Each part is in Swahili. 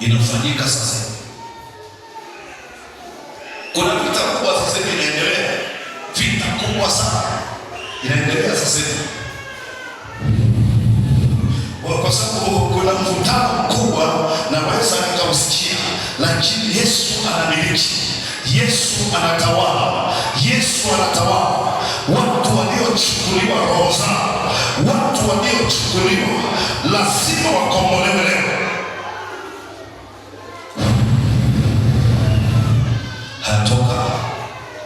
inafanyika sasa. Kuna vita kubwa sasa hivi inaendelea, vita kubwa sana inaendelea sasa hivi, kwa sababu kuna mvutano mkubwa na waweza nikausikia, lakini Yesu anamiliki, Yesu anatawala, Yesu anatawala. Watu waliochukuliwa roho zao, watu waliochukuliwa lazima wakombolewe leo.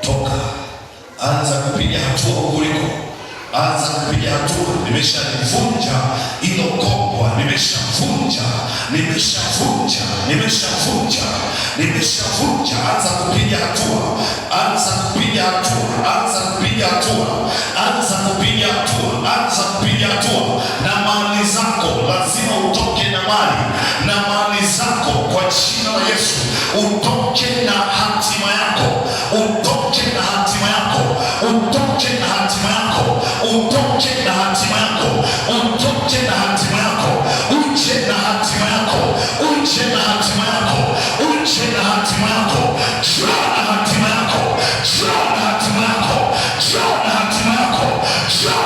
Toka, anza kupiga hatua kuliko, anza kupiga hatua. Nimeshavunja hilo kongwa, nimeshavunja. Anza kupiga hatua, anza kupiga hatua. Na mali zako lazima utoke na mali, na mali zako kwa jina la Yesu, utoke na hatima yako, utoke na hatima yako, utoke na hatima yako, utoke na hatima yako, utoke na hatima yako, uje na hatima yako, uje na hatima yako, uje na hatima yako, njoo na hatima yako, njoo na hatima yako, njoo na hatima yako, njoo